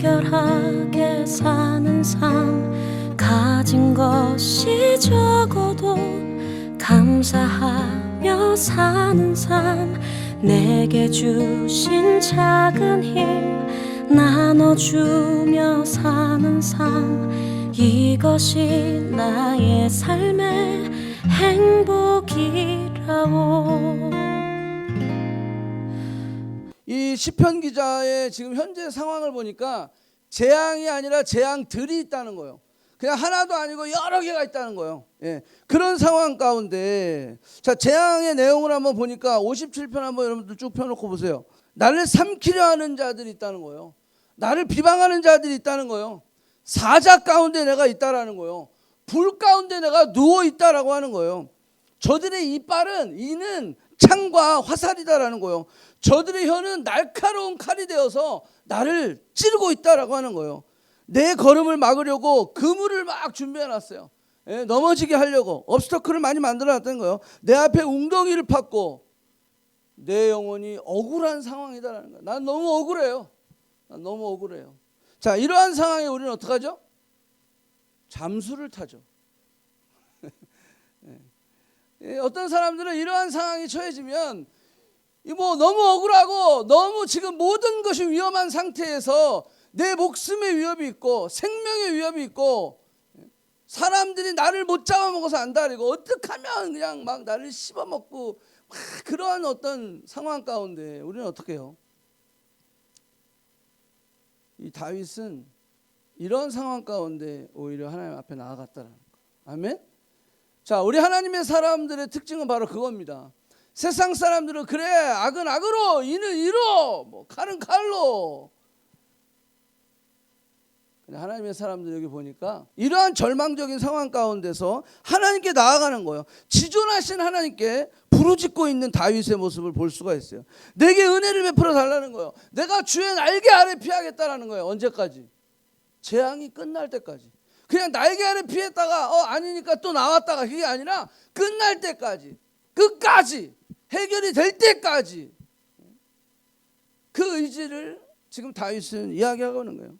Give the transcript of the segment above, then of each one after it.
간결하게 사는 삶, 가진 것이 적어도 감사하며 사는 삶, 내게 주신 작은 힘 나눠주며 사는 삶, 이것이 나의 삶의 행복이라오. 이 시편 기자의 지금 현재 상황을 보니까 재앙이 아니라 재앙들이 있다는 거예요. 그냥 하나도 아니고 여러 개가 있다는 거예요. 예, 그런 상황 가운데 자, 재앙의 내용을 한번 보니까 57편 한번 여러분들 쭉 펴놓고 보세요. 나를 삼키려 하는 자들이 있다는 거예요. 나를 비방하는 자들이 있다는 거예요. 사자 가운데 내가 있다라는 거예요. 불 가운데 내가 누워 있다라고 하는 거예요. 저들의 이빨은 이는 창과 화살이다라는 거예요. 저들의 혀는 날카로운 칼이 되어서 나를 찌르고 있다라고 하는 거예요. 내 걸음을 막으려고 그물을 막 준비해 놨어요. 예, 넘어지게 하려고 obstacle을 많이 만들어 놨다는 거예요. 내 앞에 웅덩이를 팠고 내 영혼이 억울한 상황이다라는 거예요. 난 너무 억울해요. 난 너무 억울해요. 자, 이러한 상황에 우리는 어떡하죠? 잠수를 타죠. 어떤 사람들은 이러한 상황이 처해지면 뭐 너무 억울하고 너무 지금 모든 것이 위험한 상태에서 내 목숨의 위협이 있고 생명의 위협이 있고 사람들이 나를 못 잡아먹어서 안달이고 어떻게 하면 그냥 막 나를 씹어먹고 막 그러한 어떤 상황 가운데 우리는 어떻게 해요? 이 다윗은 이런 상황 가운데 오히려 하나님 앞에 나아갔다라는 거예요. 아멘? 자, 우리 하나님의 사람들의 특징은 바로 그겁니다. 세상 사람들은 그래, 악은 악으로, 이는 이로, 뭐 칼은 칼로. 근데 하나님의 사람들 여기 보니까 이러한 절망적인 상황 가운데서 하나님께 나아가는 거예요. 지존하신 하나님께 부르짖고 있는 다윗의 모습을 볼 수가 있어요. 내게 은혜를 베풀어 달라는 거예요. 내가 주의 날개 아래 피하겠다라는 거예요. 언제까지? 재앙이 끝날 때까지. 그냥 날개 아래 피했다가 아니니까 또 나왔다가 그게 아니라 끝날 때까지, 끝까지, 해결이 될 때까지 그 의지를 지금 다윗은 이야기하고 있는 거예요.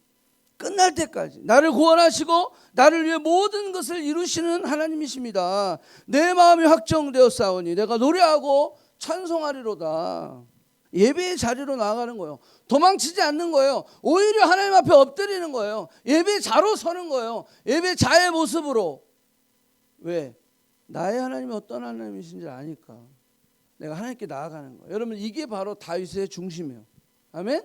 끝날 때까지 나를 구원하시고 나를 위해 모든 것을 이루시는 하나님이십니다. 내 마음이 확정되었사오니 내가 노래하고 찬송하리로다. 예배의 자리로 나아가는 거예요. 도망치지 않는 거예요. 오히려 하나님 앞에 엎드리는 거예요. 예배자로 서는 거예요. 예배자의 모습으로. 왜? 나의 하나님이 어떤 하나님이신지 아니까 내가 하나님께 나아가는 거예요. 여러분, 이게 바로 다윗의 중심이에요. 아멘?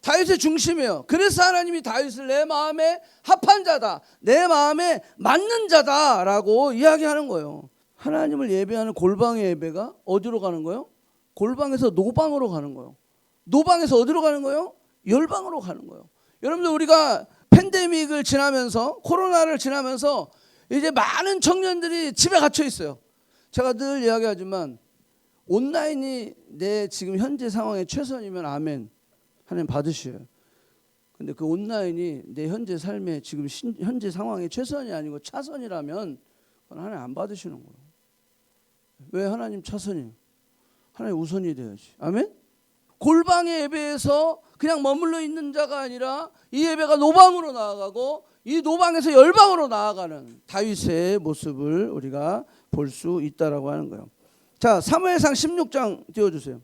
다윗의 중심이에요. 그래서 하나님이 다윗을 내 마음에 합한 자다, 내 마음에 맞는 자다라고 이야기하는 거예요. 하나님을 예배하는 골방의 예배가 어디로 가는 거예요? 골방에서 노방으로 가는 거예요. 노방에서 어디로 가는 거예요? 열방으로 가는 거예요. 여러분들, 우리가 팬데믹을 지나면서, 코로나를 지나면서 이제 많은 청년들이 집에 갇혀 있어요. 제가 늘 이야기하지만 온라인이 내 지금 현재 상황에 최선이면 아멘, 하나님 받으셔요. 근데 그 온라인이 내 현재 삶에 지금 현재 상황에 최선이 아니고 차선이라면 그건 하나님 안 받으시는 거예요. 왜 하나님 차선이에요? 하나님 우선이 돼야지. 아멘? 골방의 예배에서 그냥 머물러 있는 자가 아니라 이 예배가 노방으로 나아가고 이 노방에서 열방으로 나아가는 다윗의 모습을 우리가 볼 수 있다라고 하는 거예요. 자, 사무엘상 16장 띄워주세요.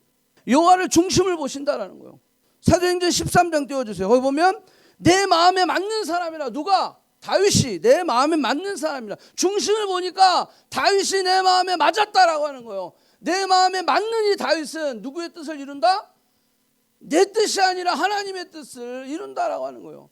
여호와를 중심을 보신다라는 거예요. 사도행전 13장 띄워주세요. 거기 보면 내 마음에 맞는 사람이라. 누가? 다윗이 내 마음에 맞는 사람이라. 중심을 보니까 다윗이 내 마음에 맞았다라고 하는 거예요. 내 마음에 맞는 이 다윗은 누구의 뜻을 이룬다? 내 뜻이 아니라 하나님의 뜻을 이룬다라고 하는 거예요.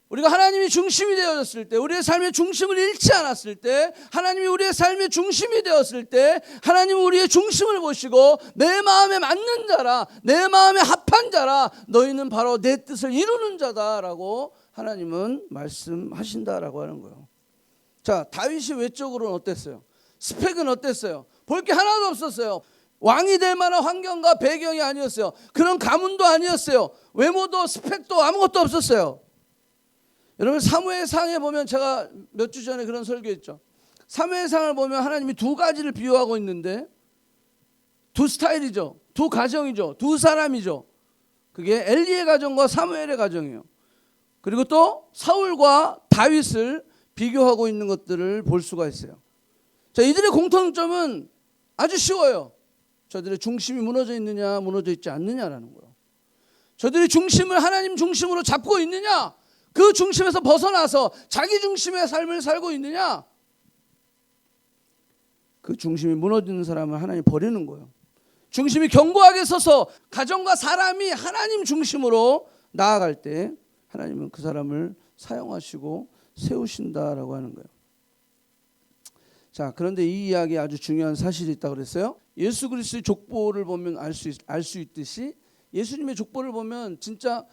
우리가 하나님이 중심이 되어졌을 때, 우리의 삶의 중심을 잃지 않았을 때, 하나님이 우리의 삶의 중심이 되었을 때, 하나님은 우리의 중심을 보시고 내 마음에 맞는 자라, 내 마음에 합한 자라, 너희는 바로 내 뜻을 이루는 자다라고 하나님은 말씀하신다라고 하는 거예요. 자, 다윗이 외적으로는 어땠어요? 스펙은 어땠어요? 볼 게 하나도 없었어요. 왕이 될 만한 환경과 배경이 아니었어요. 그런 가문도 아니었어요. 외모도 스펙도 아무것도 없었어요. 여러분, 사무엘상에 보면, 제가 몇 주 전에 그런 설교했죠. 사무엘상을 보면 하나님이 두 가지를 비유하고 있는데, 두 스타일이죠. 두 가정이죠. 두 사람이죠. 그게 엘리의 가정과 사무엘의 가정이에요. 그리고 또 사울과 다윗을 비교하고 있는 것들을 볼 수가 있어요. 자, 이들의 공통점은 아주 쉬워요. 저들의 중심이 무너져 있느냐 무너져 있지 않느냐라는 거예요. 저들이 중심을 하나님 중심으로 잡고 있느냐, 그 중심에서 벗어나서 자기 중심의 삶을 살고 있느냐. 그 중심이 무너지는 사람은 하나님 버리는 거예요. 중심이 견고하게 서서 가정과 사람이 하나님 중심으로 나아갈 때 하나님은 그 사람을 사용하시고 세우신다라고 하는 거예요. 자, 그런데 이 이야기에 아주 중요한 사실이 있다고 그랬어요. 예수 그리스도의 족보를 보면 알 수 있듯이 예수님의 족보를 보면 진짜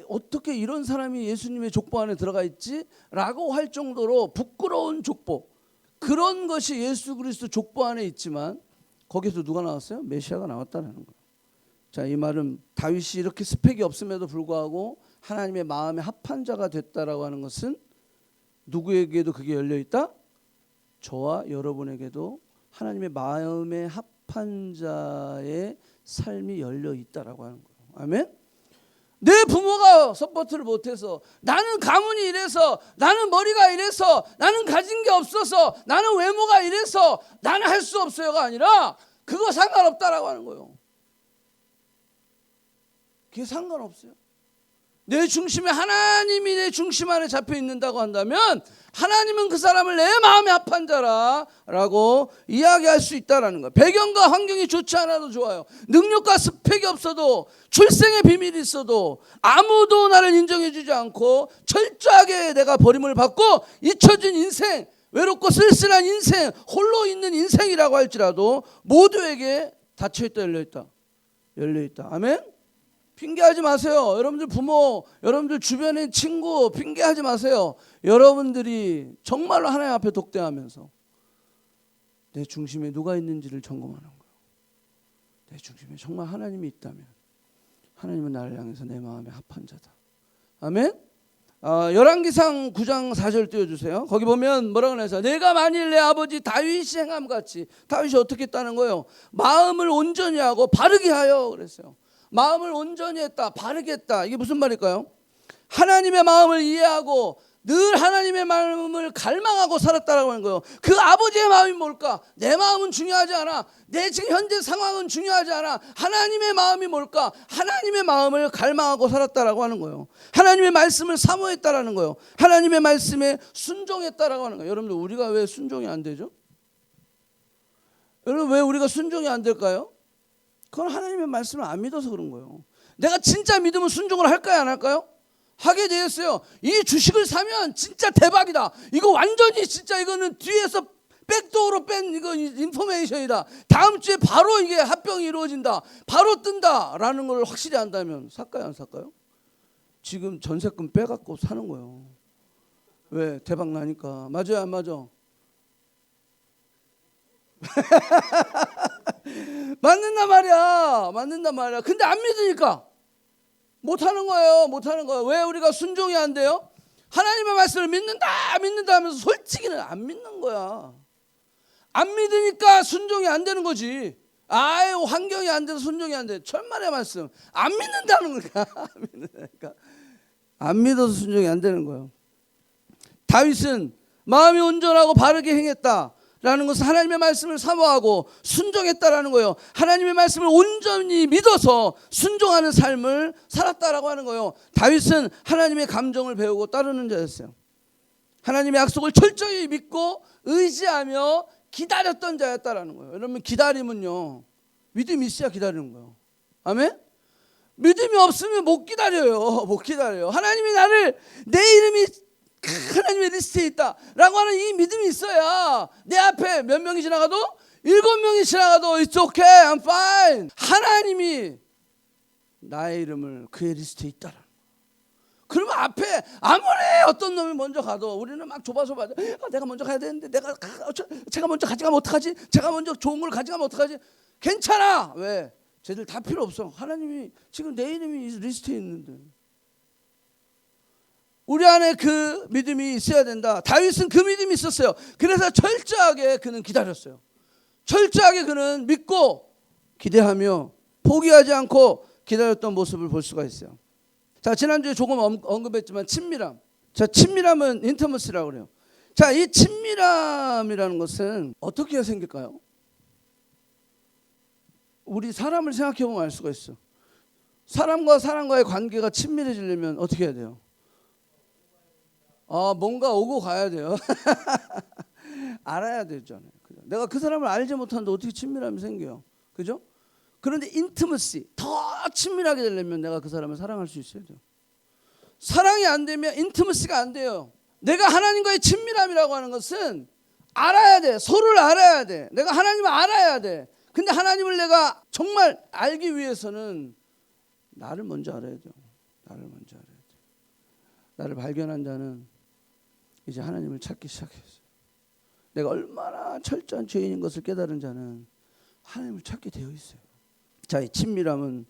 어떻게 이런 사람이 예수님의 족보 안에 들어가 있지? 라고 할 정도로 부끄러운 족보, 그런 것이 예수 그리스도 족보 안에 있지만 거기서 누가 나왔어요? 메시아가 나왔다는 거예요. 자, 이 말은 다윗이 이렇게 스펙이 없음에도 불구하고 하나님의 마음에 합한 자가 됐다라고 하는 것은 누구에게도 그게 열려있다? 저와 여러분에게도 하나님의 마음에 합한 자의 삶이 열려있다라고 하는 거예요. 아멘? 내 부모가 서포트를 못해서, 나는 가문이 이래서, 나는 머리가 이래서, 나는 가진 게 없어서, 나는 외모가 이래서 나는 할 수 없어요가 아니라 그거 상관없다라고 하는 거예요. 그게 상관없어요. 내 중심에 하나님이 내 중심 안에 잡혀 있는다고 한다면 하나님은 그 사람을 내 마음에 합한 자라라고 이야기할 수 있다라는 거예요. 배경과 환경이 좋지 않아도 좋아요. 능력과 스펙이 없어도, 출생의 비밀이 있어도, 아무도 나를 인정해 주지 않고 철저하게 내가 버림을 받고 잊혀진 인생, 외롭고 쓸쓸한 인생, 홀로 있는 인생이라고 할지라도 모두에게 닫혀있다 열려있다. 열려있다. 아멘? 핑계하지 마세요. 여러분들 부모, 여러분들 주변의 친구 핑계하지 마세요. 여러분들이 정말로 하나님 앞에 독대하면서 내 중심에 누가 있는지를 점검하는 거예요. 내 중심에 정말 하나님이 있다면 하나님은 나를 향해서 내 마음에 합한 자다. 아멘? 열왕기상 9장 4절 띄워주세요. 거기 보면 뭐라고 하면서 내가 만일 내 아버지 다윗이 행함같이, 다윗이 어떻게 했다는 거예요? 마음을 온전히 하고 바르게 하여 그랬어요. 마음을 온전히 했다, 바르게 했다. 이게 무슨 말일까요? 하나님의 마음을 이해하고 늘 하나님의 마음을 갈망하고 살았다라고 하는 거예요. 그 아버지의 마음이 뭘까? 내 마음은 중요하지 않아. 내 지금 현재 상황은 중요하지 않아. 하나님의 마음이 뭘까? 하나님의 마음을 갈망하고 살았다라고 하는 거예요. 하나님의 말씀을 사모했다라는 거예요. 하나님의 말씀에 순종했다라고 하는 거예요. 여러분들, 우리가 왜 순종이 안 되죠? 여러분, 왜 우리가 순종이 안 될까요? 그건 하나님의 말씀을 안 믿어서 그런 거예요. 내가 진짜 믿으면 순종을 할까요, 안 할까요? 하게 되었어요. 이 주식을 사면 진짜 대박이다. 이거 완전히 진짜 이거는 뒤에서 백도어로 뺀 이거 인포메이션이다. 다음 주에 바로 이게 합병이 이루어진다. 바로 뜬다라는 걸 확실히 안다면 살까요, 안 살까요? 지금 전세금 빼갖고 사는 거예요. 왜? 대박 나니까. 맞아요, 안 맞아? 맞는단 말이야. 맞는단 말이야. 근데 안 믿으니까 못하는 거예요. 못하는 거예요. 왜 우리가 순종이 안 돼요? 하나님의 말씀을 믿는다 하면서 솔직히는 안 믿는 거야. 안 믿으니까 순종이 안 되는 거지. 아유, 환경이 안 돼서 순종이 안 돼. 천만의 말씀. 안 믿는다는 거야. 안 믿는다니까. 안 믿어서 순종이 안 되는 거예요. 다윗은 마음이 온전하고 바르게 행했다 라는 것은 하나님의 말씀을 사모하고 순종했다라는 거예요. 하나님의 말씀을 온전히 믿어서 순종하는 삶을 살았다라고 하는 거예요. 다윗은 하나님의 감정을 배우고 따르는 자였어요. 하나님의 약속을 철저히 믿고 의지하며 기다렸던 자였다라는 거예요. 여러분, 기다림은요, 믿음이 있어야 기다리는 거예요. 아멘? 믿음이 없으면 못 기다려요. 못 기다려요. 하나님이 나를, 내 이름이 하나님의 리스트에 있다라고 하는 이 믿음이 있어야 내 앞에 몇 명이 지나가도, 7명이 지나가도 It's okay, I'm fine. 하나님이 나의 이름을 그의 리스트에 있다라. 그러면 앞에 아무리 어떤 놈이 먼저 가도 우리는 막 조바조바, 내가 먼저 가야 되는데, 제가 먼저 가져가면 어떡하지? 제가 먼저 좋은 걸 가져가면 어떡하지? 괜찮아. 왜? 쟤들 다 필요 없어. 하나님이 지금 내 이름이 리스트에 있는데. 우리 안에 그 믿음이 있어야 된다. 다윗은 그 믿음이 있었어요. 그래서 철저하게 그는 기다렸어요. 철저하게 그는 믿고 기대하며 포기하지 않고 기다렸던 모습을 볼 수가 있어요. 자, 지난주에 조금 언급했지만 친밀함. 자, 친밀함은 인터머시라고 그래요. 자, 이 친밀함이라는 것은 어떻게 생길까요? 우리 사람을 생각해 보면 알 수가 있어. 사람과 사람과의 관계가 친밀해지려면 어떻게 해야 돼요? 뭔가 오고 가야 돼요. 알아야 되잖아요. 내가 그 사람을 알지 못하는데 어떻게 친밀함이 생겨요? 그죠? 그런데 인티머시, 더 친밀하게 되려면 내가 그 사람을 사랑할 수 있어야 돼요. 사랑이 안 되면 인티머시가 안 돼요. 내가 하나님과의 친밀함이라고 하는 것은 알아야 돼. 서로를 알아야 돼. 내가 하나님을 알아야 돼. 근데 하나님을 내가 정말 알기 위해서는 나를 먼저 알아야 돼요. 나를 먼저 알아야 돼. 나를 발견한 자는 이제 하나님을 찾기 시작했어요. 내가 얼마나 철저한 죄인인 것을 깨달은 자는 하나님을 찾게 되어 있어요. 자, 이 친밀함은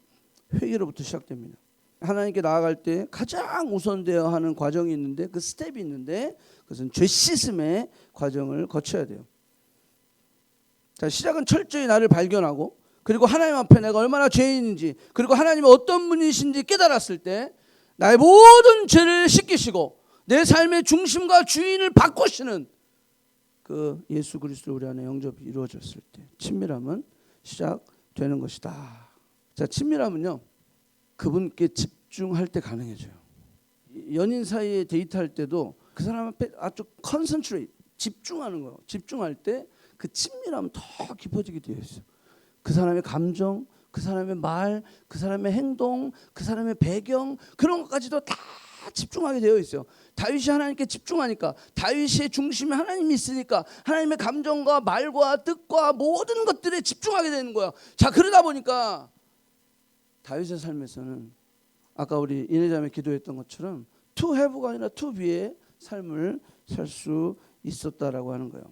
회개로부터 시작됩니다. 하나님께 나아갈 때 가장 우선되어야 하는 과정이 있는데, 그 스텝이 있는데, 그것은 죄 씻음의 과정을 거쳐야 돼요. 자, 시작은 철저히 나를 발견하고, 그리고 하나님 앞에 내가 얼마나 죄인인지, 그리고 하나님이 어떤 분이신지 깨달았을 때 나의 모든 죄를 씻기시고 내 삶의 중심과 주인을 바꾸시는 그 예수 그리스도 우리 안에 영접이 이루어졌을 때 친밀함은 시작되는 것이다. 자, 친밀함은요, 그분께 집중할 때 가능해져요. 연인 사이에 데이트할 때도 그 사람 앞에 아주 컨센트레이트, 집중하는 거예요. 집중할 때 그 친밀함은 더 깊어지게 되어 있어요. 그 사람의 감정, 그 사람의 말, 그 사람의 행동, 그 사람의 배경, 그런 것까지도 다 집중하게 되어 있어요. 다윗이 하나님께 집중하니까, 다윗의 중심에 하나님이 있으니까 하나님의 감정과 말과 뜻과 모든 것들에 집중하게 되는 거예요. 자, 그러다 보니까 다윗의 삶에서는 아까 우리 이내자매 기도했던 것처럼 to have가 아니라 to be의 삶을 살 수 있었다라고 하는 거예요.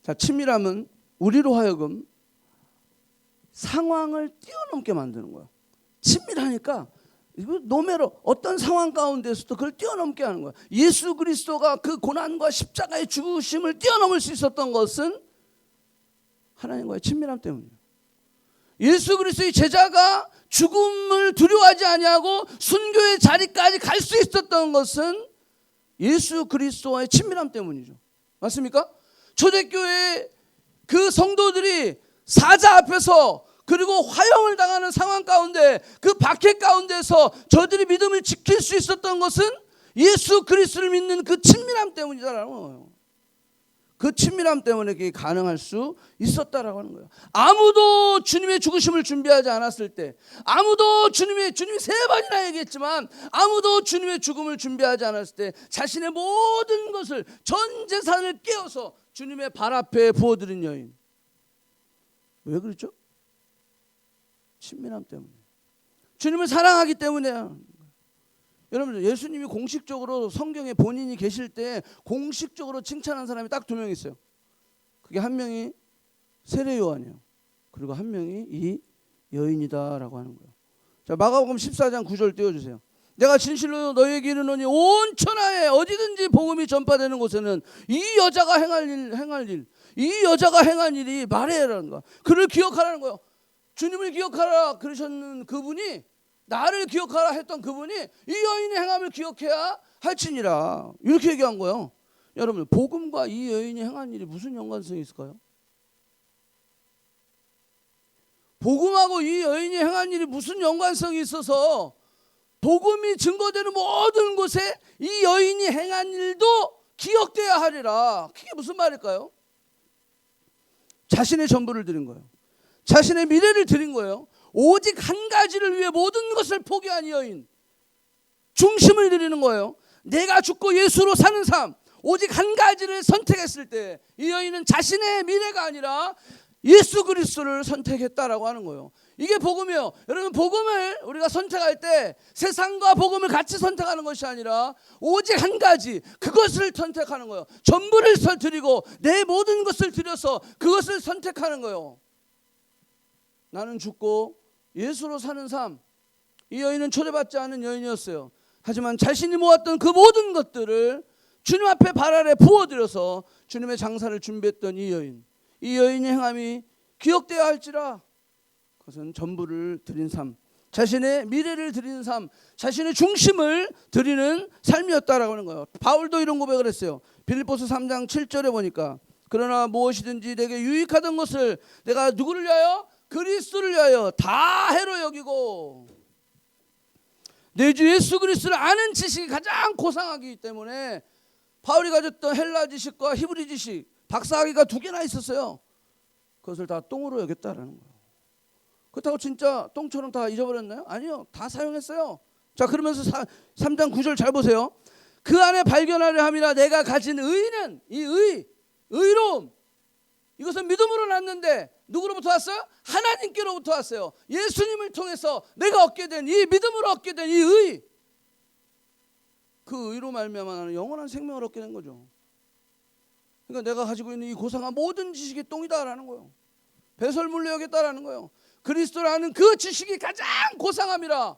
자, 친밀함은 우리로 하여금 상황을 뛰어넘게 만드는 거예요. 친밀하니까 노매로 어떤 상황 가운데서도 그걸 뛰어넘게 하는 거예요. 예수 그리스도가 그 고난과 십자가의 죽으심을 뛰어넘을 수 있었던 것은 하나님과의 친밀함 때문이에요. 예수 그리스도의 제자가 죽음을 두려워하지 아니하고 순교의 자리까지 갈 수 있었던 것은 예수 그리스도와의 친밀함 때문이죠. 맞습니까? 초대교회 그 성도들이 사자 앞에서, 그리고 화형을 당하는 상황 가운데, 그 박해 가운데서 저들이 믿음을 지킬 수 있었던 것은 예수 그리스도를 믿는 그 친밀함 때문이다라는 거예요. 그 친밀함 때문에 그게 가능할 수 있었다라고 하는 거예요. 아무도 주님의 죽으심을 준비하지 않았을 때, 아무도 주님이 3번이나 얘기했지만 아무도 주님의 죽음을 준비하지 않았을 때 자신의 모든 것을, 전 재산을 깨어서 주님의 발 앞에 부어드린 여인. 왜 그렇죠? 친밀함 때문에. 주님을 사랑하기 때문에요. 여러분, 예수님이 공식적으로 성경에 본인이 계실 때 공식적으로 칭찬한 사람이 딱 2명 있어요. 그게 한 명이 세례 요한이에요. 그리고 한 명이 이 여인이다라고 하는 거예요. 자, 마가복음 14장 9절 띄워주세요. 내가 진실로 너희에게 이르노니 온 천하에 어디든지 복음이 전파되는 곳에는 이 여자가 행할 일, 이 여자가 행한 일이 말해라는 거야. 그를 기억하라는 거예요. 주님을 기억하라 그러셨는 그분이, 나를 기억하라 했던 그분이 이 여인의 행함을 기억해야 할지니라, 이렇게 얘기한 거예요. 여러분, 복음과 이 여인이 행한 일이 무슨 연관성이 있을까요? 복음하고 이 여인이 행한 일이 무슨 연관성이 있어서 복음이 증거되는 모든 곳에 이 여인이 행한 일도 기억돼야 하리라. 그게 무슨 말일까요? 자신의 전부를 드린 거예요. 자신의 미래를 드린 거예요. 오직 한 가지를 위해 모든 것을 포기한 이 여인, 중심을 드리는 거예요. 내가 죽고 예수로 사는 삶, 오직 한 가지를 선택했을 때 이 여인은 자신의 미래가 아니라 예수 그리스도를 선택했다라고 하는 거예요. 이게 복음이에요. 여러분, 복음을 우리가 선택할 때 세상과 복음을 같이 선택하는 것이 아니라 오직 한 가지, 그것을 선택하는 거예요. 전부를 드리고 내 모든 것을 드려서 그것을 선택하는 거예요. 나는 죽고 예수로 사는 삶. 이 여인은 초대받지 않은 여인이었어요. 하지만 자신이 모았던 그 모든 것들을 주님 앞에 발 아래 부어드려서 주님의 장사를 준비했던 이 여인. 이 여인의 행함이 기억되어야 할지라, 그것은 전부를 드린 삶, 자신의 미래를 드리는 삶, 자신의 중심을 드리는 삶이었다라고 하는 거예요. 바울도 이런 고백을 했어요. 빌립보서 3장 7절에 보니까 그러나 무엇이든지 내게 유익하던 것을 내가 누구를 위하여? 그리스도를 위하여 다 해로 여기고, 내 주 예수 그리스도를 아는 지식이 가장 고상하기 때문에 바울이 가졌던 헬라 지식과 히브리 지식, 박사학위가 2개나 있었어요. 그것을 다 똥으로 여겼다라는 거예요. 그렇다고 진짜 똥처럼 다 잊어버렸나요? 아니요, 다 사용했어요. 자, 그러면서 3장 9절 잘 보세요. 그 안에 발견하려 함이라 내가 가진 의는, 이 의로움, 이것은 믿음으로 났는데 누구로부터 왔어요? 하나님께로부터 왔어요. 예수님을 통해서 내가 얻게 된 이 믿음으로 얻게 된 이 의, 그 의로 말미암아 나는 영원한 생명을 얻게 된 거죠. 그러니까 내가 가지고 있는 이 고상한 모든 지식이 똥이다라는 거예요. 배설물로 여겼다라는 거예요. 그리스도를 아는 그 지식이 가장 고상함이라.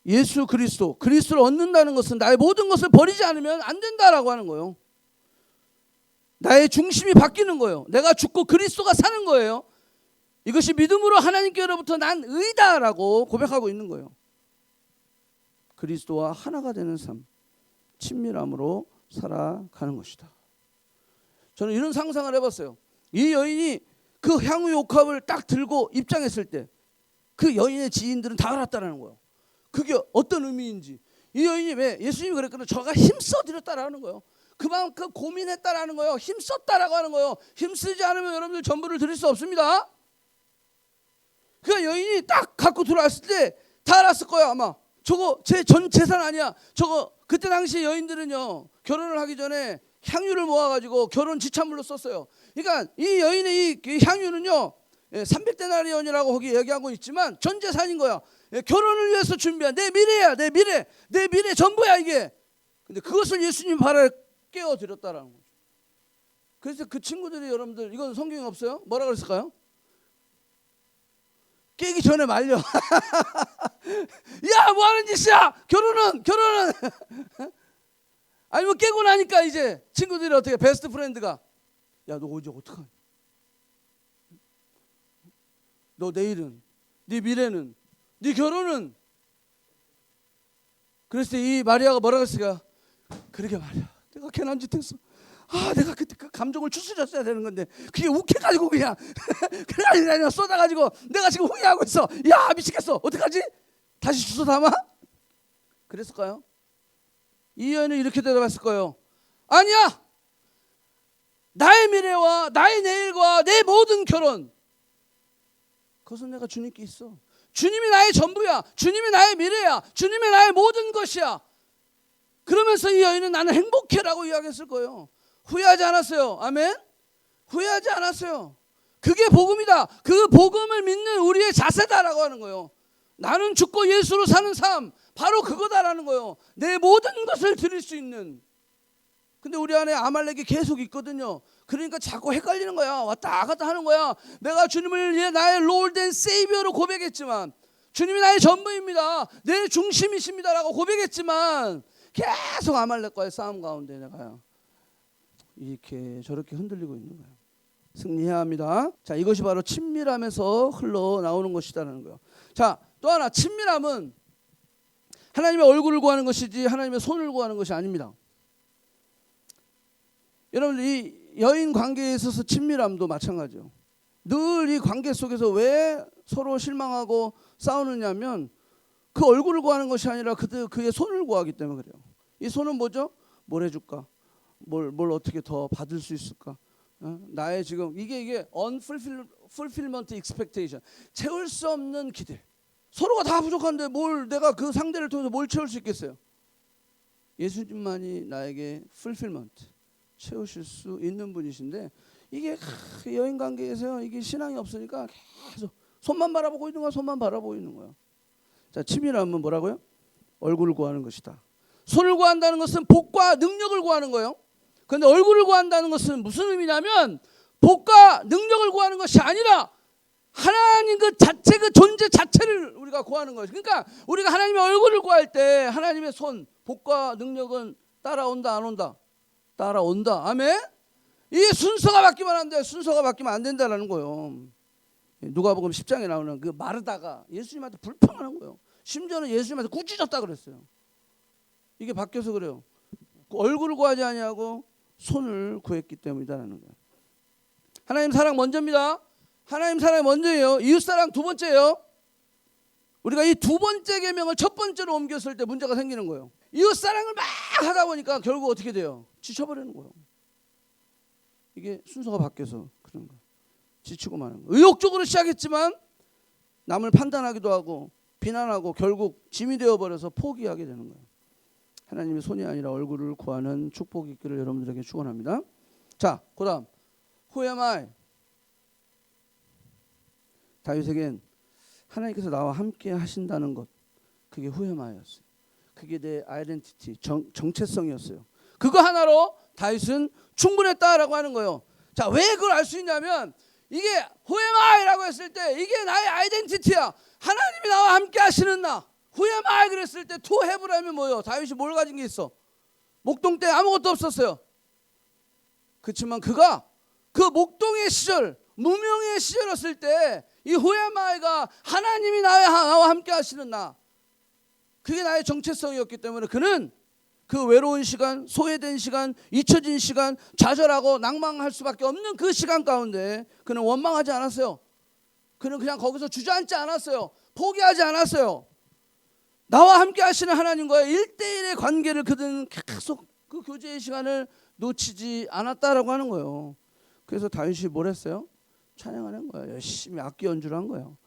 예수 그리스도를 얻는다는 것은 나의 모든 것을 버리지 않으면 안 된다라고 하는 거예요. 나의 중심이 바뀌는 거예요. 내가 죽고 그리스도가 사는 거예요. 이것이 믿음으로 하나님께로부터 난 의다라고 고백하고 있는 거예요. 그리스도와 하나가 되는 삶, 친밀함으로 살아가는 것이다. 저는 이런 상상을 해봤어요. 이 여인이 그 향유 옥합을 딱 들고 입장했을 때 그 여인의 지인들은 다 알았다라는 거예요. 그게 어떤 의미인지. 이 여인이 왜 예수님이 그랬거든요. 저가 힘써 드렸다라는 거예요. 그만큼 고민했다라는 거예요. 힘썼다라고 하는 거예요. 힘쓰지 않으면 여러분들 전부를 드릴 수 없습니다. 그 여인이 딱 갖고 들어왔을 때 다 알았을 거예요. 아마 저거 제 전 재산 아니야. 저거 그때 당시 여인들은요, 결혼을 하기 전에 향유를 모아가지고 결혼 지참물로 썼어요. 그러니까 이 여인의 이 향유는요, 300데나리온이라고 거기 얘기하고 있지만 전 재산인 거야. 결혼을 위해서 준비한 내 미래야. 내 미래 전부야 이게. 근데 그것을 예수님 발에 깨워드렸다라는 거죠. 그래서 그 친구들이, 여러분들 이건 성경에 없어요? 뭐라 그랬을까요? 깨기 전에 말려. 야, 뭐하는 짓이야? 결혼은 아니면 깨고 나니까 이제 친구들이 어떻게, 베스트 프렌드가, 야, 너 이제 어떡하냐? 너 내일은, 네 미래는, 네 결혼은. 그래서 이 마리아가 뭐라 그랬을까? 그러게 말이야, 내가 괜한 짓 했어. 내가 그때 그 감정을 추스렸어야 되는 건데 그게 욱해가지고 그냥 그냥 쏟아가지고 내가 지금 후회하고 있어. 야, 미치겠어. 어떡하지? 다시 주워 담아? 그랬을까요? 이 여인은 이렇게 대답했을 거예요. 아니야, 나의 미래와 나의 내일과 내 모든 결혼, 그것은 내가 주님께 있어. 주님이 나의 전부야. 주님이 나의 미래야. 주님이 나의 모든 것이야. 그러면서 이 여인은 나는 행복해라고 이야기했을 거예요. 후회하지 않았어요. 아멘. 후회하지 않았어요. 그게 복음이다. 그 복음을 믿는 우리의 자세다라고 하는 거예요. 나는 죽고 예수로 사는 삶, 바로 그거다라는 거예요. 내 모든 것을 드릴 수 있는. 근데 우리 안에 아말렉이 계속 있거든요. 그러니까 자꾸 헷갈리는 거야. 왔다 갔다 하는 거야. 내가 주님을 나의 롤드 앤 세이비어로 고백했지만, 주님이 나의 전부입니다, 내 중심이십니다라고 고백했지만, 계속 아말렉과의 싸움 가운데 내가 이렇게 저렇게 흔들리고 있는 거예요. 승리해야 합니다. 자, 이것이 바로 친밀함에서 흘러나오는 것이라는 거예요. 자, 또 하나, 친밀함은 하나님의 얼굴을 구하는 것이지 하나님의 손을 구하는 것이 아닙니다. 여러분, 이 여인 관계에 있어서 친밀함도 마찬가지예요. 늘 이 관계 속에서 왜 서로 실망하고 싸우느냐면 그 얼굴을 구하는 것이 아니라 그의 손을 구하기 때문에 그래요. 이 손은 뭐죠? 뭘 해줄까? 뭘 어떻게 더 받을 수 있을까? 나의 지금 이게 unfulfillment expectation, 채울 수 없는 기대. 서로가 다 부족한데 뭘 내가 그 상대를 통해서 뭘 채울 수 있겠어요? 예수님만이 나에게 fulfillment, 채우실 수 있는 분이신데, 이게 여인 관계에서 이게 신앙이 없으니까 계속 손만 바라보고 있는 거야. 손만 바라보고 있는 거야. 자, 친밀함은 뭐라고요? 얼굴을 구하는 것이다. 손을 구한다는 것은 복과 능력을 구하는 거예요. 그런데 얼굴을 구한다는 것은 무슨 의미냐면 복과 능력을 구하는 것이 아니라 하나님 그 자체, 그 존재 자체를 우리가 구하는 거예요. 그러니까 우리가 하나님의 얼굴을 구할 때 하나님의 손, 복과 능력은 따라온다, 안 온다? 따라온다. 아멘. 이게 순서가 바뀌면 안 돼. 순서가 바뀌면 안 된다는 거예요. 누가복음 10장에 나오는 그 마르다가 예수님한테 불평하는 거예요. 심지어는 예수님한테 꾸짖었다 그랬어요. 이게 바뀌어서 그래요. 얼굴을 구하지 아니하고 손을 구했기 때문이다라는 거예요. 하나님 사랑 먼저입니다. 하나님 사랑이 먼저예요. 이웃 사랑 두 번째예요. 우리가 이 두 번째 계명을 첫 번째로 옮겼을 때 문제가 생기는 거예요. 이웃 사랑을 막 하다 보니까 결국 어떻게 돼요? 지쳐버리는 거예요. 이게 순서가 바뀌어서 그런 거예요. 지치고 마는 거예요. 의욕적으로 시작했지만 남을 판단하기도 하고 비난하고 결국 짐이 되어버려서 포기하게 되는 거예요. 하나님의 손이 아니라 얼굴을 구하는 축복이 있기를 여러분들에게 축원합니다. 자, 그다음 Who am I? 다윗에겐 하나님께서 나와 함께 하신다는 것, 그게 Who am I였어요. 그게 내 아이덴티티, 정체성이었어요. 그거 하나로 다윗은 충분했다라고 하는 거예요. 자, 왜 그걸 알 수 있냐면 이게 Who am I라고 했을 때 이게 나의 아이덴티티야. 하나님이 나와 함께 하시는 나. Who am I 그랬을 때 to have라면 뭐예요? 다윗이 뭘 가진 게 있어? 목동 때 아무것도 없었어요. 그렇지만 그가 그 목동의 시절, 무명의 시절이었을 때 이 Who am I가 하나님이 나와 함께 하시는 나, 그게 나의 정체성이었기 때문에 그는 그 외로운 시간, 소외된 시간, 잊혀진 시간, 좌절하고 낭망할 수밖에 없는 그 시간 가운데 그는 원망하지 않았어요. 그는 그냥 거기서 주저앉지 않았어요. 포기하지 않았어요. 나와 함께 하시는 하나님과의 1대1의 관계를 그는 계속 그 교제의 시간을 놓치지 않았다라고 하는 거예요. 그래서 다윗이 뭘 했어요? 찬양하는 거예요. 열심히 악기 연주를 한 거예요.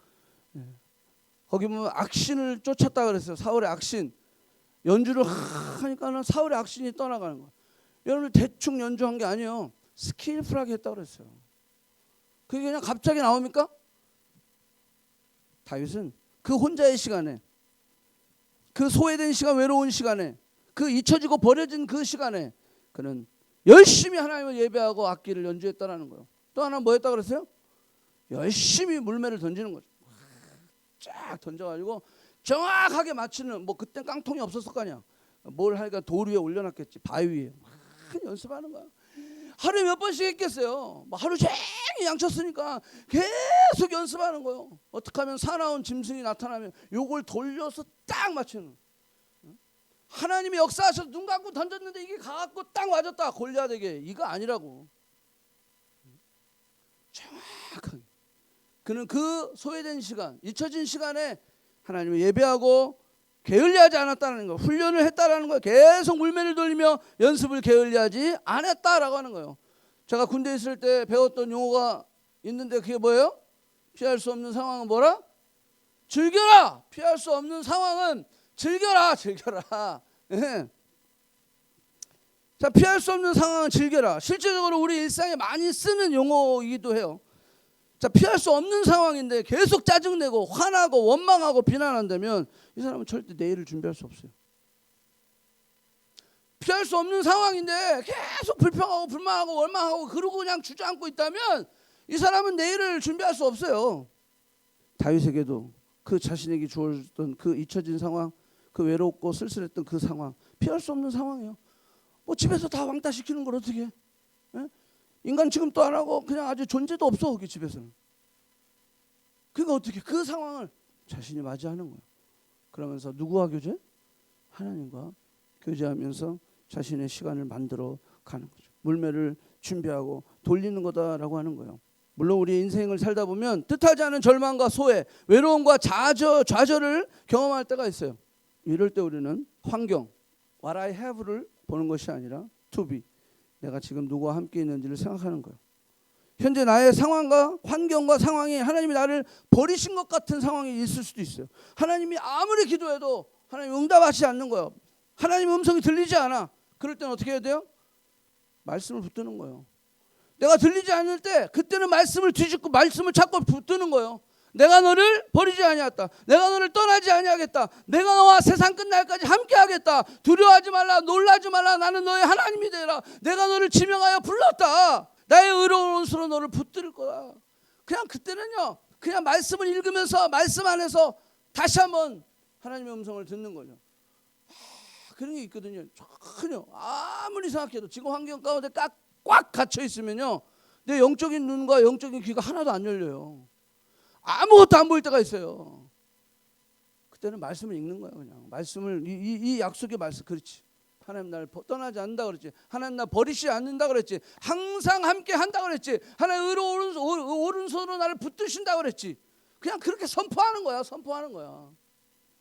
거기 보면 악신을 쫓았다 그랬어요. 사울의 악신. 연주를 하니까는 사울의 악신이 떠나가는 거예요. 여러분들 대충 연주한 게 아니에요. 스킬풀하게 했다 그랬어요. 그게 그냥 갑자기 나옵니까? 다윗은 그 혼자의 시간에, 그 소외된 시간, 외로운 시간에, 그 잊혀지고 버려진 그 시간에 그는 열심히 하나님을 예배하고 악기를 연주했다라는 거예요. 또 하나 뭐 했다 그랬어요? 열심히 물매를 던지는 거죠. 쫙 던져가지고 정확하게 맞추는, 뭐 그땐 깡통이 없었을 거 아니야. 뭘 하니까 돌 위에 올려놨겠지. 바위 위에 막 연습하는 거야. 하루에 몇 번씩 했겠어요. 뭐 하루 종일 양쳤으니까 계속 연습하는 거예요. 어떻게 하면 사나운 짐승이 나타나면 요걸 돌려서 딱 맞추는. 하나님이 역사하셔서 눈 감고 던졌는데 이게 가갖고 딱 맞았다. 골리앗에게. 이거 아니라고. 정확하게. 그는 그 소외된 시간, 잊혀진 시간에 하나님을 예배하고 게을리하지 않았다는 거, 훈련을 했다라는 거예요. 계속 물매를 돌리며 연습을 게을리하지 않았다라고 하는 거예요. 제가 군대에 있을 때 배웠던 용어가 있는데 그게 뭐예요? 피할 수 없는 상황은 뭐라? 즐겨라. 피할 수 없는 상황은 즐겨라. 예. 자, 피할 수 없는 상황은 즐겨라. 실제적으로 우리 일상에 많이 쓰는 용어이기도 해요. 자, 피할 수 없는 상황인데 계속 짜증내고 화나고 원망하고 비난한다면 이 사람은 절대 내일을 준비할 수 없어요. 피할 수 없는 상황인데 계속 불평하고 불만하고 원망하고 그러고 그냥 주저앉고 있다면 이 사람은 내일을 준비할 수 없어요. 다윗에게도 그 자신에게 주어졌던 그 잊혀진 상황, 그 외롭고 쓸쓸했던 그 상황, 피할 수 없는 상황이에요. 뭐 집에서 다 왕따 시키는 걸 어떻게 해? 예? 인간 취급도 안 하고 그냥 아주 존재도 없어 거기 집에서는. 그러니까 어떻게 그 상황을 자신이 맞이하는 거예요. 그러면서 누구와 교제? 하나님과 교제하면서 자신의 시간을 만들어 가는 거죠. 물매를 준비하고 돌리는 거다라고 하는 거예요. 물론 우리 인생을 살다 보면 뜻하지 않은 절망과 소외, 외로움과 좌절을 경험할 때가 있어요. 이럴 때 우리는 환경, what I have를 보는 것이 아니라 to be, 내가 지금 누구와 함께 있는지를 생각하는 거예요. 현재 나의 상황과 환경과 상황이 하나님이 나를 버리신 것 같은 상황이 있을 수도 있어요. 하나님이 아무리 기도해도 하나님 응답하지 않는 거예요. 하나님의 음성이 들리지 않아. 그럴 때는 어떻게 해야 돼요? 말씀을 붙드는 거예요. 내가 들리지 않을 때 그때는 말씀을 뒤집고 말씀을 찾고 붙드는 거예요. 내가 너를 버리지 아니하였다. 내가 너를 떠나지 아니하겠다. 내가 너와 세상 끝날까지 함께하겠다. 두려워하지 말라. 놀라지 말라. 나는 너의 하나님이 되라. 내가 너를 지명하여 불렀다. 나의 의로운 손으로 너를 붙들 거야. 그냥 그때는요, 그냥 말씀을 읽으면서 말씀 안에서 다시 한번 하나님의 음성을 듣는 거죠. 그런 게 있거든요. 전혀 아무리 생각해도 지금 환경 가운데 꽉 갇혀 있으면요, 내 영적인 눈과 영적인 귀가 하나도 안 열려요. 아무것도 안 보일 때가 있어요. 그때는 말씀을 읽는 거예요. 그냥 말씀을 이 약속의 말씀. 그렇지. 하나님 나를 떠나지 않는다 그랬지. 하나님 나 버리지 않는다 그랬지. 항상 함께 한다 그랬지. 하나님 오른손으로 나를 붙드신다 그랬지. 그냥 그렇게 선포하는 거야. 선포하는 거야.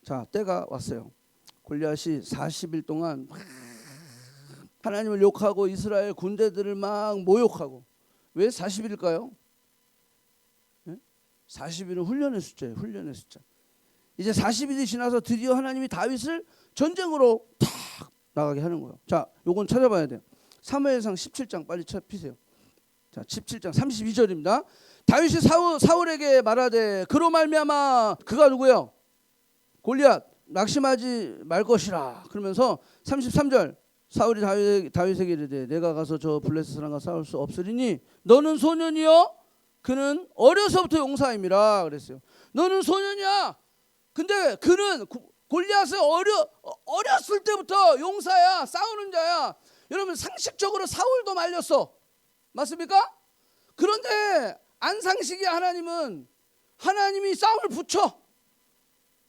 자, 때가 왔어요. 골리앗이 40일 동안 하나님을 욕하고 이스라엘 군대들을 막 모욕하고. 왜 40일일까요? 40일은 훈련의 숫자예요. 훈련의 숫자. 이제 40일이 지나서 드디어 하나님이 다윗을 전쟁으로 탁 나가게 하는 거예요. 자, 요건 찾아봐야 돼요. 사무엘상 17장 빨리 피세요. 자, 17장 32절입니다. 다윗이 사울에게 말하되 그로 말미암아 그가 누구예요? 골리앗 낙심하지 말 것이라. 그러면서 33절 사울이 다윗에게 이르되 내가 가서 저 블레셋 사람과 싸울 수 없으리니 너는 소년이요 그는 어려서부터 용사임이라 그랬어요. 너는 소년이야. 근데 그는 골리앗은 어렸을 때부터 용사야. 싸우는 자야. 여러분 상식적으로 사울도 말렸어. 맞습니까? 그런데 안상식이야. 하나님이 싸움을 붙여.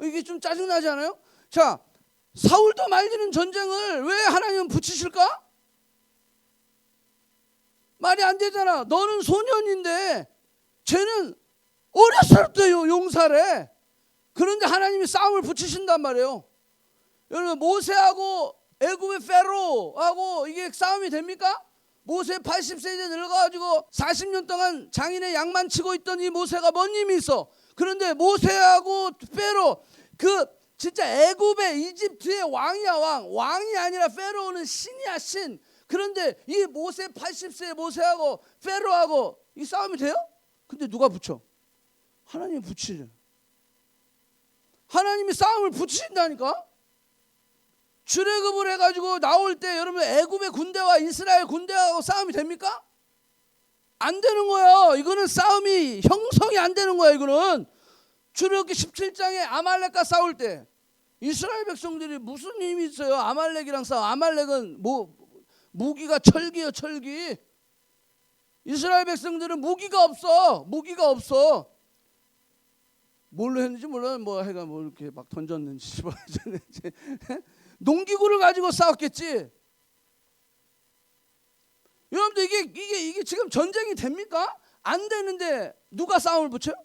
이게 좀 짜증나지 않아요? 자, 사울도 말리는 전쟁을 왜 하나님은 붙이실까? 말이 안 되잖아. 너는 소년인데 쟤는 어렸을 때 용사래. 그런데 하나님이 싸움을 붙이신단 말이에요. 여러분 모세하고 애굽의 페로하고 이게 싸움이 됩니까? 모세 80세 이제 늙어가지고 40년 동안 장인의 양만 치고 있던 이 모세가 뭔 힘이 있어? 그런데 모세하고 페로 그 진짜 애굽의 이집트의 왕이야. 왕이 아니라 페로는 신이야 신. 그런데 이 모세 80세의 모세하고 페로하고 이 싸움이 돼요? 근데 누가 붙여? 하나님이 붙이려. 하나님이 싸움을 붙이신다니까. 출애굽을 해가지고 나올 때 여러분 애굽의 군대와 이스라엘 군대하고 싸움이 됩니까? 안 되는 거예요. 이거는 싸움이 형성이 안 되는 거야. 이거는 출애굽기 17장에 아말렉과 싸울 때 이스라엘 백성들이 무슨 힘이 있어요? 아말렉이랑 싸워. 아말렉은 무기가 철기예요. 철기. 이스라엘 백성들은 무기가 없어. 뭘로 했는지 몰라요. 뭐 해가 뭐 이렇게 막 던졌는지 농기구를 가지고 싸웠겠지. 여러분들 이게 지금 전쟁이 됩니까? 안 되는데 누가 싸움을 붙여요?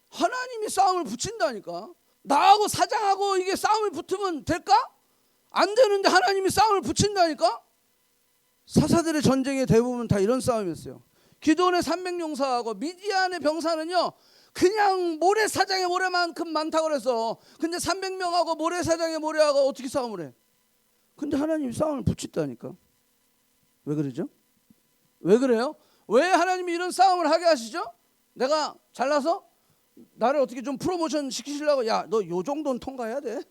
하나님이 싸움을 붙인다니까. 나하고 사장하고 이게 싸움이 붙으면 될까? 안 되는데 하나님이 싸움을 붙인다니까. 사사들의 전쟁의 대부분 다 이런 싸움이었어요. 기드온의 300용사하고 미디안의 병사는요 그냥 모래사장의 모래만큼 많다고 그래서. 근데 300명하고 모래사장의 모래하고 어떻게 싸움을 해? 근데 하나님이 싸움을 붙였다니까. 왜 그러죠? 왜 그래요? 왜 하나님이 이런 싸움을 하게 하시죠? 내가 잘나서 나를 어떻게 좀 프로모션 시키시려고 야 너 요 정도는 통과해야 돼.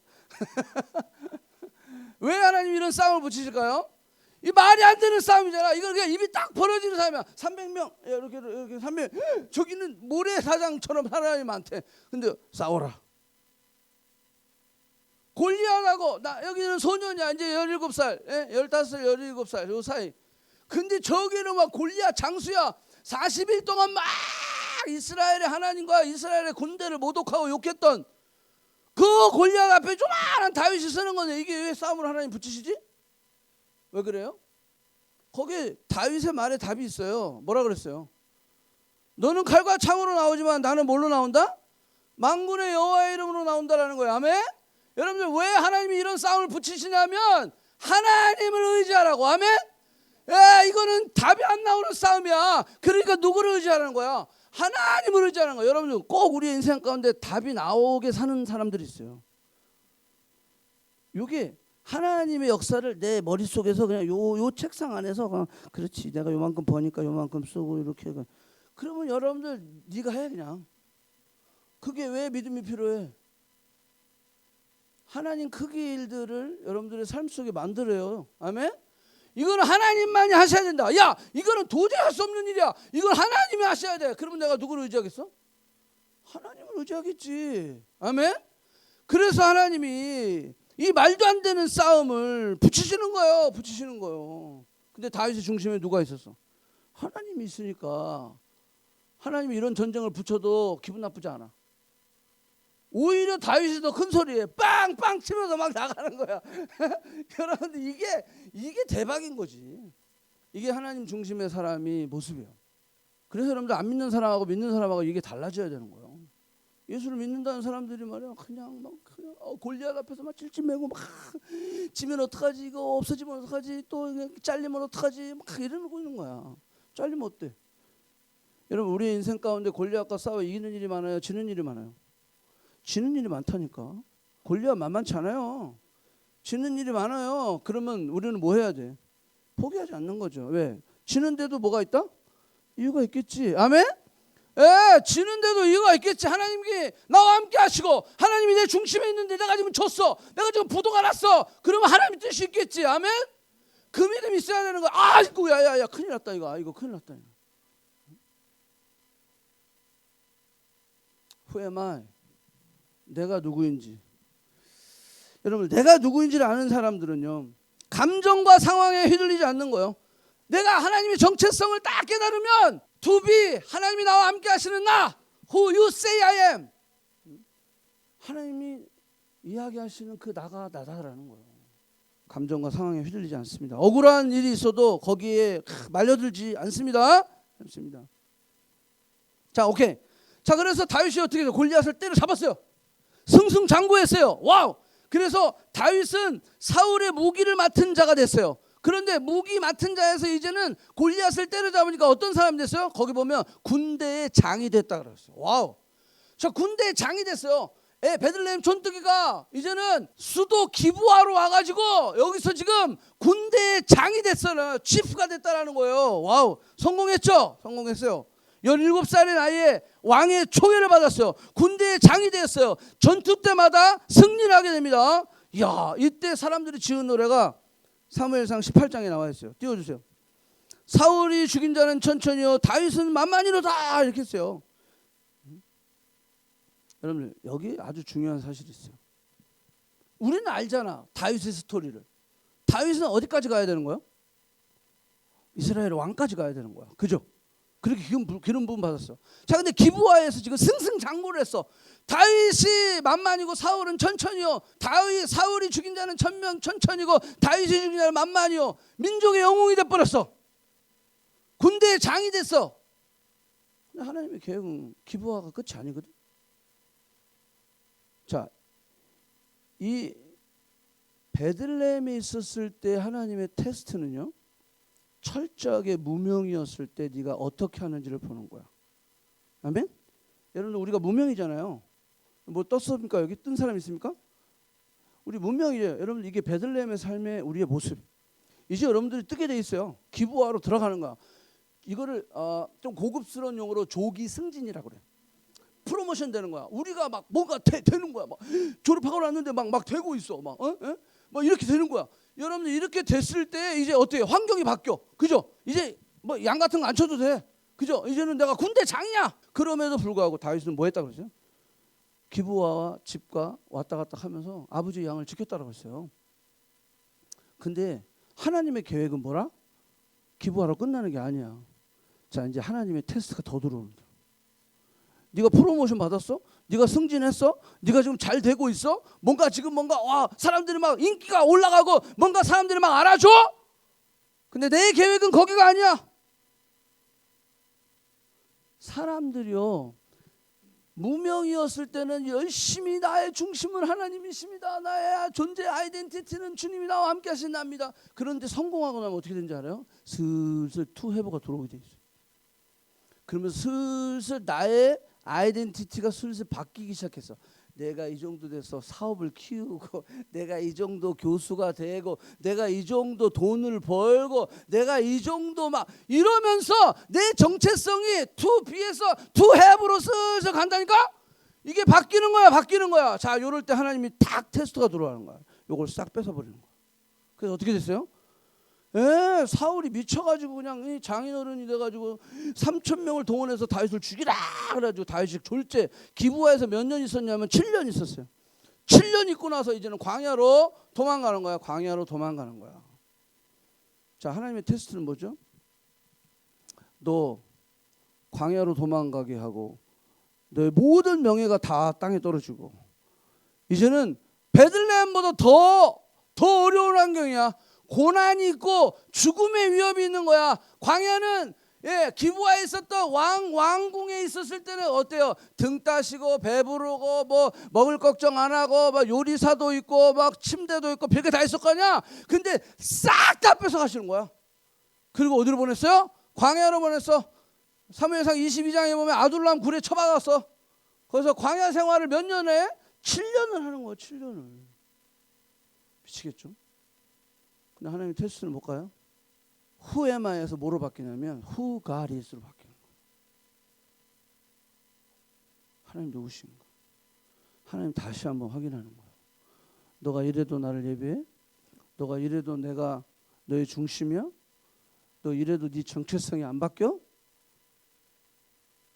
왜 하나님이 이런 싸움을 붙이실까요? 이 말이 안 되는 싸움이잖아. 이거 그냥 입이 딱 벌어지는 싸움이야. 300명 이렇게 300 저기는 모래사장처럼 하나님한테. 근데 싸워라. 골리앗하고 나 여기는 소년이야. 이제 17살 15살 17살 요 사이. 근데 저기는 막 골리앗 장수야. 40일 동안 막 이스라엘의 하나님과 이스라엘의 군대를 모독하고 욕했던 그 골리앗 앞에 조만한 다윗이 서는 건데 이게 왜 싸움을 하나님 붙이시지? 왜 그래요? 거기 다윗의 말에 답이 있어요. 뭐라 그랬어요? 너는 칼과 창으로 나오지만 나는 뭘로 나온다? 만군의 여호와의 이름으로 나온다라는 거예요. 아멘? 여러분들 왜 하나님이 이런 싸움을 붙이시냐면 하나님을 의지하라고. 아멘? 이거는 답이 안 나오는 싸움이야. 그러니까 누구를 의지하라는 거야? 하나님을 의지하는 거야. 여러분들 꼭 우리 인생 가운데 답이 나오게 사는 사람들이 있어요. 이게 하나님의 역사를 내 머릿속에서 그냥 요 책상 안에서 그냥 그렇지 내가 요만큼 버니까 요만큼 쓰고 이렇게. 그러면 여러분들 네가 해 그냥. 그게 왜 믿음이 필요해? 하나님 크기 일들을 여러분들의 삶 속에 만들어요. 아멘? 이거는 하나님만이 하셔야 된다. 야 이거는 도저히 할 수 없는 일이야. 이걸 하나님이 하셔야 돼. 그러면 내가 누구를 의지하겠어? 하나님을 의지하겠지. 아멘? 그래서 하나님이 이 말도 안 되는 싸움을 붙이시는 거예요. 근데 다윗의 중심에 누가 있었어? 하나님이 있으니까 하나님이 이런 전쟁을 붙여도 기분 나쁘지 않아. 오히려 다윗이 더 큰 소리에 빵빵 치면서 막 나가는 거야. 여러분들 이게 대박인 거지. 이게 하나님 중심의 사람이 모습이에요. 그래서 여러분들 안 믿는 사람하고 믿는 사람하고 이게 달라져야 되는 거예요. 예수를 믿는다는 사람들이 말이야 그냥 골리앗 앞에서 막 찔찔매고 막 지면 어떡하지, 이거 없어지면 어떡하지, 또 잘리면 어떡하지, 막 이러고 있는 거야. 잘리면 어때? 여러분 우리 인생 가운데 골리앗과 싸워 이기는 일이 많아요, 지는 일이 많아요? 지는 일이 많다니까. 골리앗 만만치 않아요. 지는 일이 많아요. 그러면 우리는 뭐 해야 돼? 포기하지 않는 거죠. 왜? 지는데도 뭐가 있다? 이유가 있겠지. 아멘? 예, 지는데도 이유가 있겠지. 하나님이 나와 함께 하시고 하나님이 내 중심에 있는데 내가 지금 졌어, 내가 지금 부도가 났어. 그러면 하나님의 뜻이 있겠지. 아멘? 그 믿음이 있어야 되는 거야. 아이고 야야야 큰일 났다 이거. 이거 큰일 났다. Who am I? 내가 누구인지. 여러분 내가 누구인지를 아는 사람들은요 감정과 상황에 휘둘리지 않는 거예요. 내가 하나님의 정체성을 딱 깨달으면 To be, 하나님이 나와 함께 하시는 나, Who you say I am, 하나님이 이야기하시는 그 나가 나다라는 거예요. 감정과 상황에 휘둘리지 않습니다. 억울한 일이 있어도 거기에 말려들지 않습니다. 자, 오케이. 자, 그래서 다윗이 어떻게 해서 골리앗을 때려잡았어요. 승승장구했어요. 와우. 그래서 다윗은 사울의 무기를 맡은 자가 됐어요. 그런데 무기 맡은 자에서 이제는 골리앗을 때려잡으니까 어떤 사람이 됐어요? 거기 보면 군대의 장이 됐다 그랬어요. 와우. 저 군대의 장이 됐어요. 베들레헴 촌뜨기가 이제는 수도 기브아로 와가지고 여기서 지금 군대의 장이 됐어요. 치프가 됐다라는 거예요. 와우. 성공했죠? 성공했어요. 17살의 나이에 왕의 초계를 받았어요. 군대의 장이 되었어요. 전투 때마다 승리를 하게 됩니다. 이야, 이때 사람들이 지은 노래가 사무엘상 18장에 나와 있어요. 띄워주세요. 사울이 죽인 자는 천천히요 다윗은 만만히로다 이렇게 했어요. 여러분 여기 아주 중요한 사실이 있어요. 우리는 알잖아 다윗의 스토리를. 다윗은 어디까지 가야 되는 거예요? 이스라엘 왕까지 가야 되는 거야. 그죠? 그렇게 기름 부음 받았어. 자, 근데 기브아에서 지금 승승장구를 했어. 다윗이 만만이고 사울은 천천히요. 사울이 죽인 자는 천천히고 다윗이 죽인 자는 만만이요. 민족의 영웅이 돼 버렸어. 군대의 장이 됐어. 근데 하나님의 계획은 기브아가 끝이 아니거든. 자, 이 베들레헴에 있었을 때 하나님의 테스트는요. 철저하게 무명이었을 때 네가 어떻게 하는지를 보는 거야. 아멘? 여러분 우리가 무명이잖아요. 뭐 떴습니까? 여기 뜬 사람 있습니까? 우리 무명이에요. 여러분 이게 베들레헴의 삶의 우리의 모습. 이제 여러분들이 뜨게 돼 있어요. 기브아로 들어가는 거야. 이거를 좀 고급스러운 용어로 조기 승진이라고 그래. 프로모션 되는 거야. 우리가 막 뭔가 되는 거야. 막 졸업하고 났는데 막 되고 있어. 막 이렇게 되는 거야. 여러분들 이렇게 됐을 때 이제 어때요? 환경이 바뀌어. 그죠? 이제 뭐 양 같은 거 안 쳐도 돼. 그죠? 이제는 내가 군대 장이야. 그럼에도 불구하고 다윗은 뭐 했다고 그랬어요? 기브아와 집과 왔다 갔다 하면서 아버지의 양을 지켰다고 했어요. 근데 하나님의 계획은 뭐라? 기브아로 끝나는 게 아니야. 자, 이제 하나님의 테스트가 더 들어오는 거야. 네가 프로모션 받았어? 네가 승진했어? 네가 지금 잘 되고 있어? 뭔가 사람들이 막 인기가 올라가고 뭔가 사람들이 막 알아줘? 근데 내 계획은 거기가 아니야. 사람들이요 무명이었을 때는 열심히 나의 중심은 하나님이십니다. 나의 존재 아이덴티티는 주님이 나와 함께 하신답니다. 그런데 성공하고 나면 어떻게 되는지 알아요? 슬슬 투해보가 들어오게 돼 있어요. 그러면 슬슬 나의 아이덴티티가 슬슬 바뀌기 시작했어. 내가 이 정도 돼서 사업을 키우고, 내가 이 정도 교수가 되고, 내가 이 정도 돈을 벌고, 내가 이 정도 막 이러면서 내 정체성이 to be에서 to have로 슬슬 간다니까? 이게 바뀌는 거야. 자, 요럴 때 하나님이 탁 테스트가 들어가는 거야. 요걸 싹 뺏어버리는 거야. 그래서 어떻게 됐어요? 사울이 미쳐가지고 그냥 장인어른이 돼가지고 3,000명을 동원해서 다윗을 죽이라 그래가지고 다윗이 졸제 기브아에서 몇 년 있었냐면 7년 있었어요. 7년 있고 나서 이제는 광야로 도망가는 거야. 자, 하나님의 테스트는 뭐죠? 너 광야로 도망가게 하고 너의 모든 명예가 다 땅에 떨어지고 이제는 베들레헴보다 더 어려운 환경이야. 고난이 있고 죽음의 위협이 있는 거야. 광야는 기브아에 있었던 왕궁에 있었을 때는 어때요? 등 따시고 배부르고 뭐 먹을 걱정 안 하고 막 요리사도 있고 막 침대도 있고 별게 다 있을 거 아니야. 근데 싹 다 뺏어 가시는 거야. 그리고 어디로 보냈어요? 광야로 보냈어. 사무엘상 22장에 보면 아둘람 굴에 처박았어. 거기서 광야 생활을 몇 년에? 7년을 하는 거야. 7년을. 미치겠죠? 근데 하나님 테스트를 못 가요? Who am I에서 뭐로 바뀌냐면 Who God is로 바뀌는 거예요. 하나님 누구신가? 하나님 다시 한번 확인하는 거예요. 너가 이래도 나를 예배해? 너가 이래도 내가 너의 중심이야? 너 이래도 네 정체성이 안 바뀌어?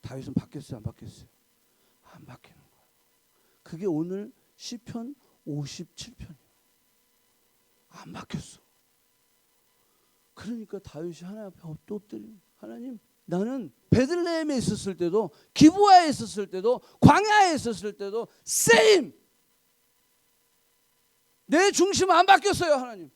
다윗은 바뀌었어요? 안 바뀌었어요? 안 바뀌는 거예요. 그게 오늘 시편 57편이에요. 안 바뀌었어. 그러니까 다윗이 하나님 앞에 엎드려 하나님 나는 베들레헴에 있었을 때도 기브아에 있었을 때도 광야에 있었을 때도 same 내 중심은 안 바뀌었어요. 하나님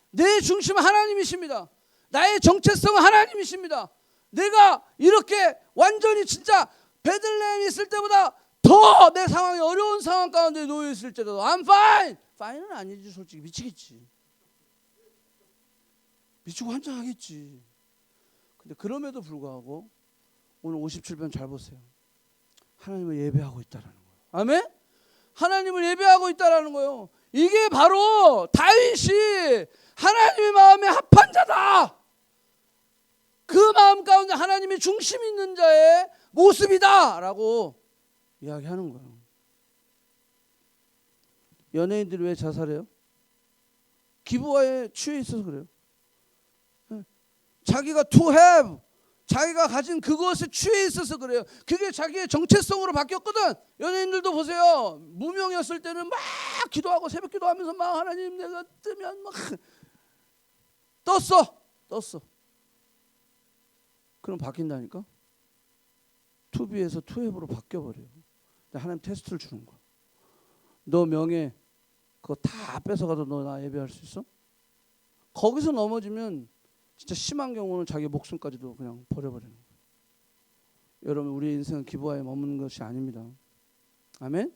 내 중심은 하나님이십니다. 나의 정체성은 하나님이십니다. 내가 이렇게 완전히 진짜 베들레헴에 있을 때보다 더 내 상황이 어려운 상황 가운데 놓여 있을지라도 I'm fine. fine은 아니지. 솔직히 미치겠지. 미치고 환장하겠지. 근데 그럼에도 불구하고 오늘 57편 잘 보세요. 하나님을 예배하고 있다라는 거예요. 아멘? 하나님을 예배하고 있다라는 거예요. 이게 바로 다윗이 하나님의 마음에 합한 자다. 그 마음 가운데 하나님의 중심 있는 자의 모습이다라고 이야기하는 거예요. 연예인들이 왜 자살해요? 기부와에 취해 있어서 그래요. 자기가 to have 자기가 가진 그것에 취해 있어서 그래요. 그게 자기의 정체성으로 바뀌었거든. 연예인들도 보세요. 무명이었을 때는 막 기도하고 새벽 기도하면서 막 하나님 내가 뜨면 막 떴어. 그럼 바뀐다니까. to be에서 to have로 바뀌어버려요. 하나님 테스트를 주는 거야. 너 명예 그거 다 뺏어가도 너 나 예배할 수 있어? 거기서 넘어지면 진짜 심한 경우는 자기 목숨까지도 그냥 버려버리는 거예요. 여러분 우리의 인생은 기부하에 머무는 것이 아닙니다. 아멘?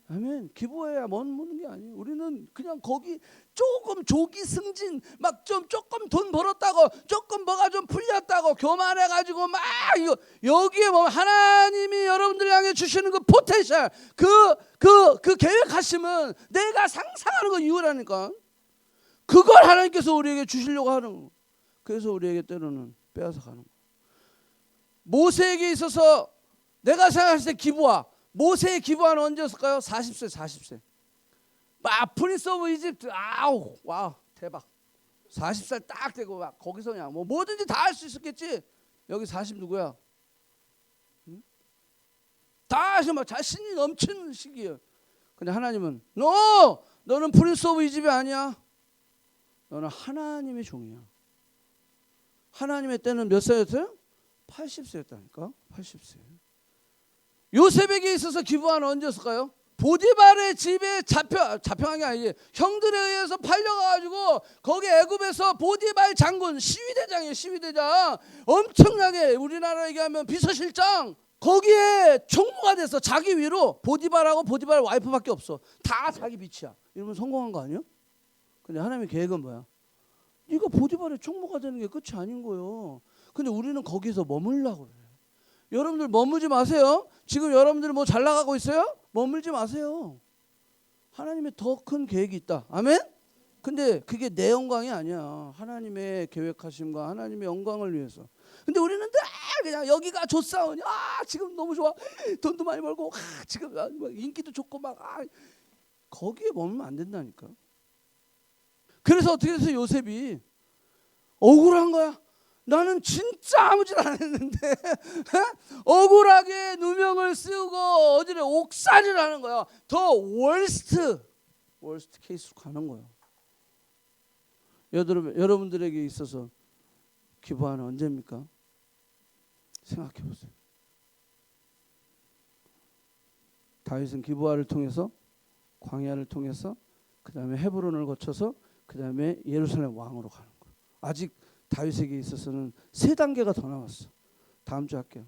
아멘. 기부해야 머무는 게 아니에요. 우리는 그냥 거기 조금 조기 승진 막 좀 조금 돈 벌었다고 조금 뭐가 좀 풀렸다고 교만해가지고 막 이거 여기에 뭐 하나님이 여러분들 향해 주시는 그 포텐셜 그 계획하심은 내가 상상하는 거 이유라니까. 그걸 하나님께서 우리에게 주시려고 하는 거. 그래서 우리에게 때로는 빼앗아 가는 거예요. 모세에게 있어서 내가 생각했을 때 기부하 모세의 기부하는 언제였을까요? 40세. 막 프린스 오브 이집트 아우 와 대박. 40살 딱 되고 막 거기서 그냥 뭐 뭐든지 다 할 수 있었겠지. 여기 40 누구야? 응? 다 하시면 막 자신이 넘치는 시기예요. 근데 하나님은 너는 프린스 오브 이집트 아니야. 너는 하나님의 종이야. 하나님의 때는 몇 살이었어요? 80세였다니까. 80세. 요셉에게 있어서 기부하는 언제였을까요? 보디발의 집에 잡혀간 게 아니지. 형들에 의해서 팔려가지고 거기 애굽에서 보디발 장군 시위대장이에요. 시위대장. 엄청나게 우리나라 얘기하면 비서실장. 거기에 총무가 됐어. 자기 위로 보디발하고 보디발 와이프밖에 없어. 다 자기 빛이야. 이러면 성공한 거 아니에요? 근데 하나님의 계획은 뭐야? 네가 보디발의 총무가 되는 게 끝이 아닌 거예요. 근데 우리는 거기서 머물려고 그래. 여러분들 머물지 마세요. 지금 여러분들 뭐 잘 나가고 있어요? 머물지 마세요. 하나님의 더 큰 계획이 있다. 아멘? 근데 그게 내 영광이 아니야. 하나님의 계획하심과 하나님의 영광을 위해서. 근데 우리는 늘 그냥 여기가 좋사오니 지금 너무 좋아. 돈도 많이 벌고 지금 인기도 좋고 막 거기에 머물면 안 된다니까. 그래서 어떻게 해서 요셉이 억울한 거야. 나는 진짜 아무 짓 안 했는데 억울하게 누명을 쓰고 어디를 옥살이를 하는 거야. 더 월스트 케이스로 가는 거야. 여러분들에게 있어서 기부하는 언제입니까? 생각해 보세요. 다윗은 기브아를 통해서, 광야를 통해서, 그 다음에 헤브론을 거쳐서, 그 다음에 예루살렘 왕으로 가는 거예요. 아직 다윗에게 있어서는 세 단계가 더 남았어. 다음 주 할게요.